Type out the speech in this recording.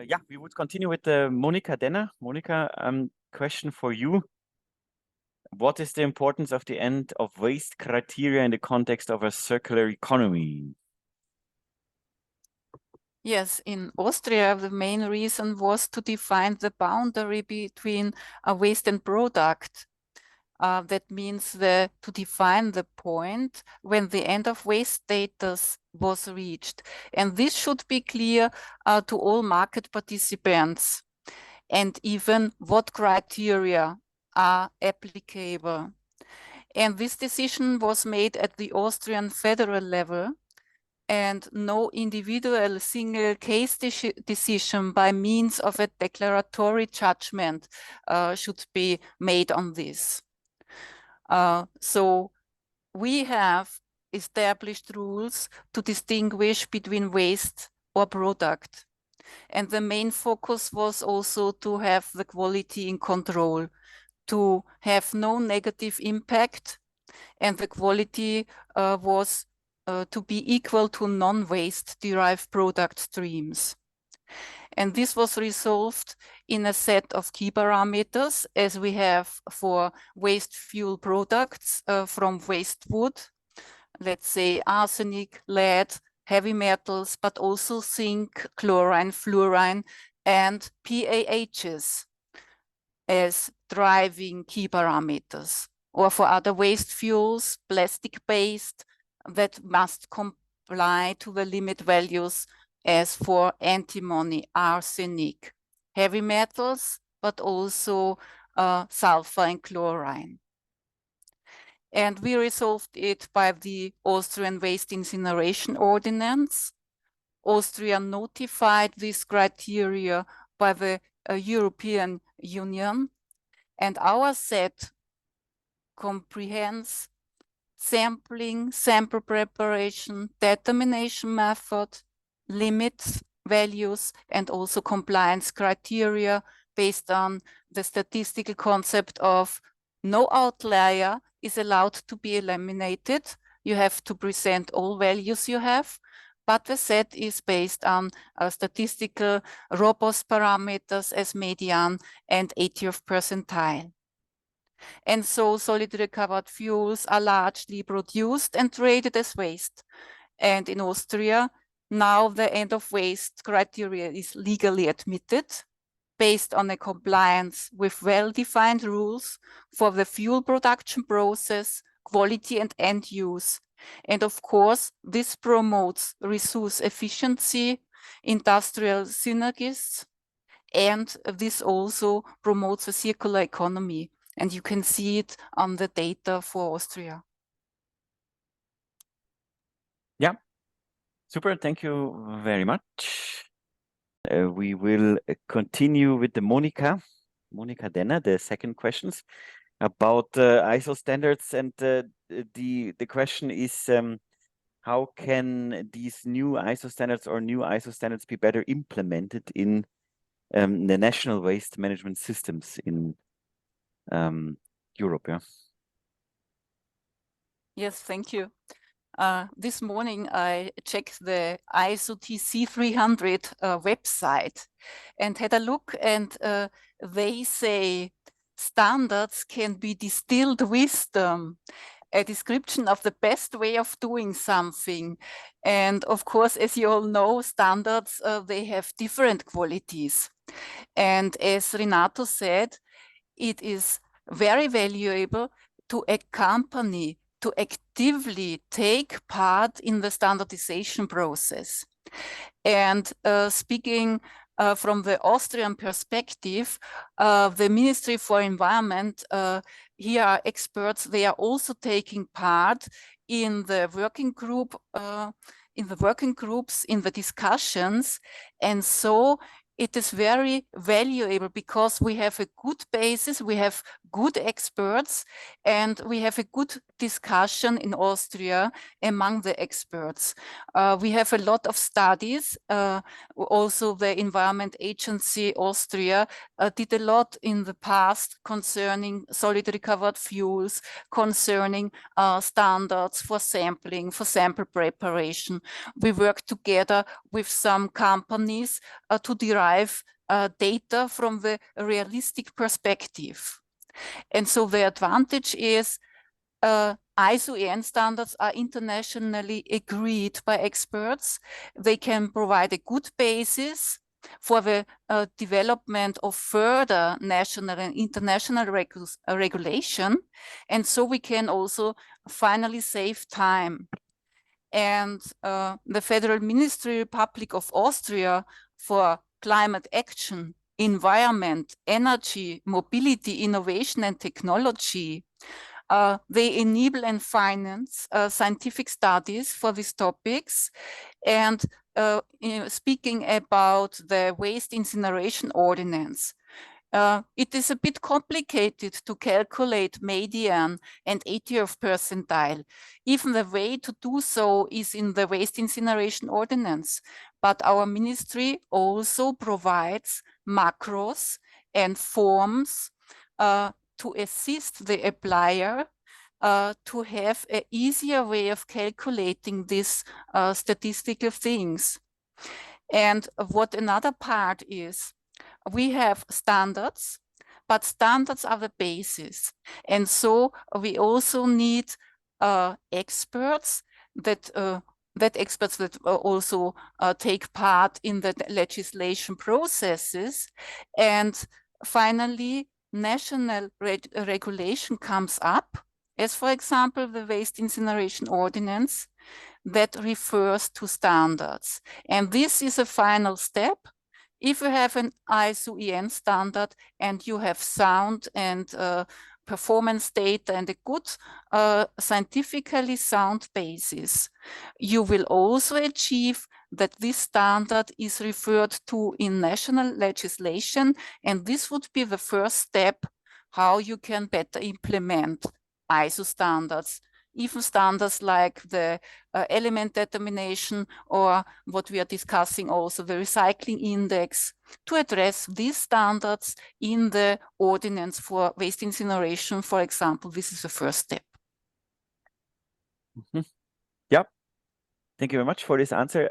Yeah, we would continue with Monika Denner. Monika, question for you. What is the importance of the end of waste criteria in the context of a circular economy? Yes, in Austria, the main reason was to define the boundary between a waste and product. That means to define the point when the end of waste status was reached. And this should be clear to all market participants, and even what criteria are applicable. And this decision was made at the Austrian federal level, and no individual single case decision by means of a declaratory judgment should be made on this. So we have established rules to distinguish between waste or product. And the main focus was also to have the quality in control, to have no negative impact, and the quality was to be equal to non-waste derived product streams. And this was resolved in a set of key parameters, as we have for waste fuel products from waste wood, let's say arsenic, lead, heavy metals, but also zinc, chlorine, fluorine, and PAHs as driving key parameters. Or for other waste fuels, plastic-based, that must comply to the limit values as for antimony, arsenic, heavy metals, but also sulfur and chlorine. And we resolved it by the Austrian Waste Incineration Ordinance. Austria notified this criteria by the European Union, and our set comprehends sampling, sample preparation, determination method, limits, values, and also compliance criteria based on the statistical concept of no outlier is allowed to be eliminated. You have to present all values you have, but the set is based on statistical robust parameters as median and 80th percentile. And so solid recovered fuels are largely produced and traded as waste. And in Austria, now the end of waste criteria is legally admitted based on a compliance with well-defined rules for the fuel production process, quality and end use. And of course, this promotes resource efficiency, industrial synergies, and this also promotes a circular economy. And you can see it on the data for Austria. Yeah, super. Thank you very much. We will continue with the Monika Denner, the second questions about ISO standards. And the question is, how can these new ISO standards or new ISO standards be better implemented in the national waste management systems in Europe? Yeah. Yes, thank you. This morning I checked the ISO TC 300 website and had a look, and they say standards can be distilled wisdom, a description of the best way of doing something. And of course, as you all know, standards, they have different qualities. And as Renato said, it is very valuable to accompany, to actively take part in the standardization process. And speaking from the Austrian perspective, the Ministry for Environment, here are experts, they are also taking part in the working group, in the discussions. And so it is very valuable because we have a good basis, we have good experts, and we have a good discussion in Austria among the experts. We have a lot of studies. Also, the Environment Agency Austria did a lot in the past concerning solid recovered fuels, concerning standards for sampling, for sample preparation. We work together with some companies to derive derive data from the realistic perspective. And so the advantage is ISO-EN standards are internationally agreed by experts. They can provide a good basis for the development of further national and international regulation. And so we can also finally save time. And the Federal Ministry Republic of Austria for Climate Action, Environment, Energy, Mobility, Innovation and Technology, they enable and finance scientific studies for these topics. And speaking about the waste incineration ordinance, it is a bit complicated to calculate median and 80th percentile. Even the way to do so is in the waste incineration ordinance. But our ministry also provides macros and forms to assist the applier to have an easier way of calculating these statistical things. And what another part is, we have standards, but standards are the basis. And so we also need experts that also take part in the legislation processes. And finally, national regulation comes up, as for example, the waste incineration ordinance that refers to standards. And this is a final step. If you have an ISO-EN standard and you have sound and performance data and a good scientifically sound basis, you will also achieve that this standard is referred to in national legislation. And this would be the first step how you can better implement ISO standards. Even standards like the element determination, or what we are discussing also, the recycling index, to address these standards in the ordinance for waste incineration, for example. This is the first step. Yeah, thank you very much for this answer.